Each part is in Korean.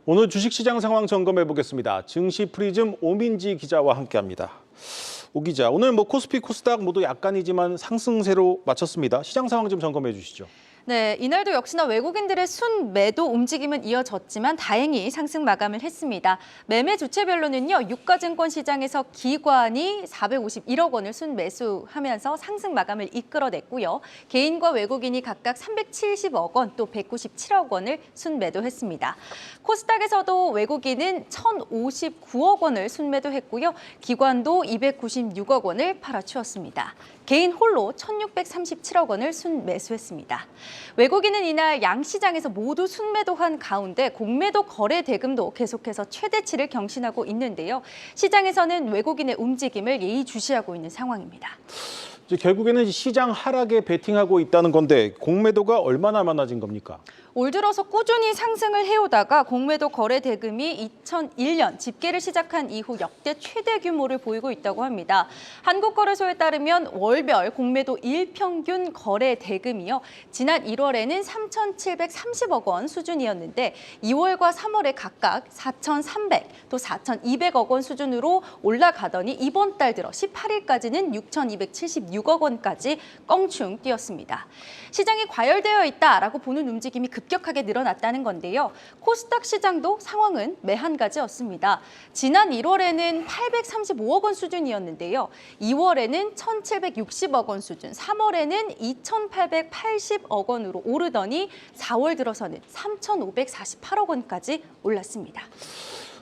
오늘 주식시장 상황 점검해 보겠습니다. 증시 프리즘 오민지 기자와 함께합니다. 오 기자, 오늘 코스피, 코스닥 모두 약간이지만 상승세로 마쳤습니다. 시장 상황 좀 점검해 주시죠. 네, 이날도 역시나 외국인들의 순매도 움직임은 이어졌지만 다행히 상승 마감을 했습니다. 매매 주체별로는요, 유가증권 시장에서 기관이 451억 원을 순매수하면서 상승 마감을 이끌어냈고요. 개인과 외국인이 각각 370억 원, 또 197억 원을 순매도했습니다. 코스닥에서도 외국인은 1,059억 원을 순매도했고요. 기관도 296억 원을 팔아치웠습니다. 개인 홀로 1,637억 원을 순매수했습니다. 외국인은 이날 양시장에서 모두 순매도한 가운데 공매도 거래 대금도 계속해서 최대치를 경신하고 있는데요. 시장에서는 외국인의 움직임을 예의주시하고 있는 상황입니다. 이제 결국에는 시장 하락에 베팅하고 있다는 건데 공매도가 얼마나 많아진 겁니까? 올 들어서 꾸준히 상승을 해오다가 공매도 거래 대금이 2001년 집계를 시작한 이후 역대 최대 규모를 보이고 있다고 합니다. 한국거래소에 따르면 월별 공매도 일평균 거래 대금이요. 지난 1월에는 3,730억 원 수준이었는데 2월과 3월에 각각 4,300, 또 4,200억 원 수준으로 올라가더니 이번 달 들어 18일까지는 6,276억 원까지 껑충 뛰었습니다. 시장이 과열되어 있다라고 보는 움직임이 급격하게 늘어났다는 건데요. 코스닥 시장도 상황은 매한가지였습니다. 지난 1월에는 835억 원 수준이었는데요. 2월에는 1,760억 원 수준, 3월에는 2,880억 원으로 오르더니 4월 들어서는 3,548억 원까지 올랐습니다.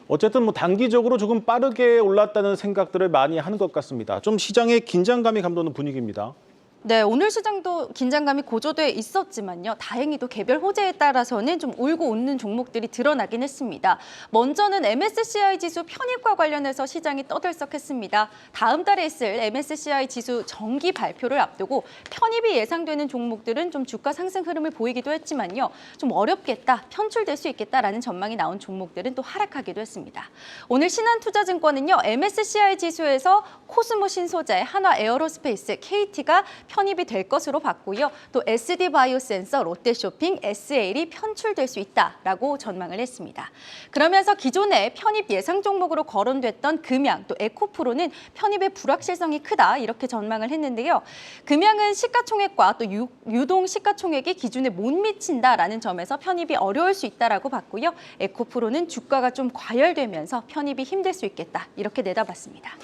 어쨌든 단기적으로 조금 빠르게 올랐다는 생각들을 많이 하는 것 같습니다. 좀 시장에 긴장감이 감도는 분위기입니다. 네, 오늘 시장도 긴장감이 고조돼 있었지만요. 다행히도 개별 호재에 따라서는 좀 울고 웃는 종목들이 드러나긴 했습니다. 먼저는 MSCI 지수 편입과 관련해서 시장이 떠들썩했습니다. 다음 달에 있을 MSCI 지수 정기 발표를 앞두고 편입이 예상되는 종목들은 좀 주가 상승 흐름을 보이기도 했지만요. 좀 어렵겠다, 편출될 수 있겠다라는 전망이 나온 종목들은 또 하락하기도 했습니다. 오늘 신한투자증권은요. MSCI 지수에서 코스모 신소재, 한화 에어로스페이스, KT가 편입이 될 것으로 봤고요. 또 SD바이오센서, 롯데쇼핑, SL이 편출될 수 있다라고 전망을 했습니다. 그러면서 기존에 편입 예상 종목으로 거론됐던 금양, 또 에코프로는 편입의 불확실성이 크다 이렇게 전망을 했는데요. 금양은 시가총액과 또 유동 시가총액이 기준에 못 미친다라는 점에서 편입이 어려울 수 있다라고 봤고요. 에코프로는 주가가 좀 과열되면서 편입이 힘들 수 있겠다 이렇게 내다봤습니다.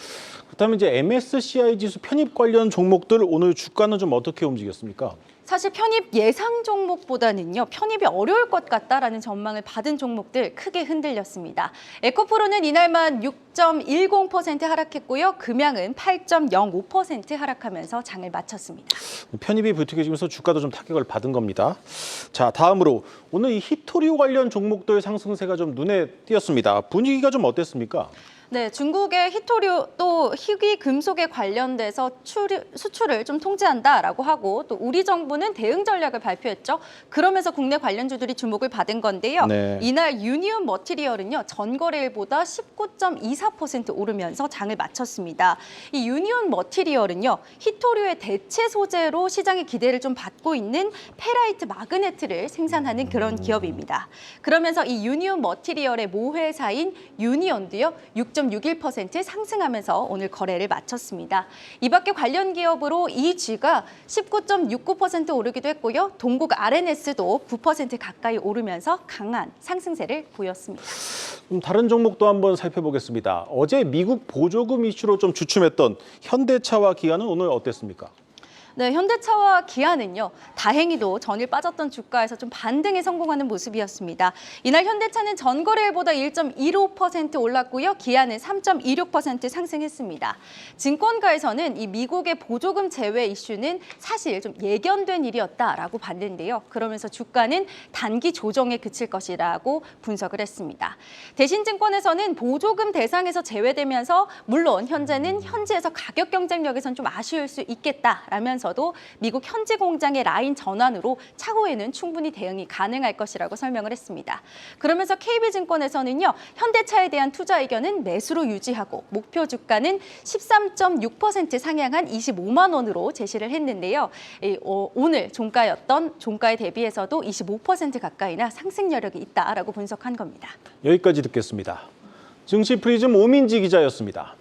그렇다면 이제 MSCI 지수 편입 관련 종목들 오늘 주가는 좀 어떻게 움직였습니까? 사실 편입 예상 종목보다는요, 편입이 어려울 것 같다라는 전망을 받은 종목들 크게 흔들렸습니다. 에코프로는 이날만 6.10% 하락했고요. 금양은 8.05% 하락하면서 장을 마쳤습니다. 편입이 불투해지면서 주가도 좀 타격을 받은 겁니다. 자, 다음으로 오늘 이 히토리오 관련 종목들 상승세가 좀 눈에 띄었습니다. 분위기가 좀 어땠습니까? 네, 중국의 히토류 또 희귀 금속에 관련돼서 수출을 좀 통제한다라고 하고 또 우리 정부는 대응 전략을 발표했죠. 그러면서 국내 관련주들이 주목을 받은 건데요. 네. 이날 유니온 머티리얼은요, 전거래일보다 19.24% 오르면서 장을 마쳤습니다. 이 유니온 머티리얼은요, 히토류의 대체 소재로 시장의 기대를 좀 받고 있는 페라이트 마그네트를 생산하는 그런 기업입니다. 그러면서 이 유니온 머티리얼의 모회사인 유니온도요, 6.61% 상승하면서 오늘 거래를 마쳤습니다. 이 밖에 관련 기업으로 EG가 19.69% 오르기도 했고요. 동국 RNS도 9% 가까이 오르면서 강한 상승세를 보였습니다. 다른 종목도 한번 살펴보겠습니다. 어제 미국 보조금 이슈로 좀 주춤했던 현대차와 기아는 오늘 어땠습니까? 네, 현대차와 기아는요, 다행히도 전일 빠졌던 주가에서 좀 반등에 성공하는 모습이었습니다. 이날 현대차는 전거래일보다 1.15% 올랐고요. 기아는 3.26% 상승했습니다. 증권가에서는 이 미국의 보조금 제외 이슈는 사실 좀 예견된 일이었다라고 봤는데요. 그러면서 주가는 단기 조정에 그칠 것이라고 분석을 했습니다. 대신증권에서는 보조금 대상에서 제외되면서 물론 현재는 현지에서 가격 경쟁력에선 좀 아쉬울 수 있겠다라면서 대비해서도 미국 현지 공장의 라인 전환으로 차후에는 충분히 대응이 가능할 것이라고 설명을 했습니다. 그러면서 KB증권에서는요, 현대차에 대한 투자 의견은 매수로 유지하고 목표 주가는 13.6% 상향한 25만 원으로 제시를 했는데요. 오늘 종가에 대비해서도 25% 가까이나 상승 여력이 있다라고 분석한 겁니다. 여기까지 듣겠습니다. 증시 프리즘 오민지 기자였습니다.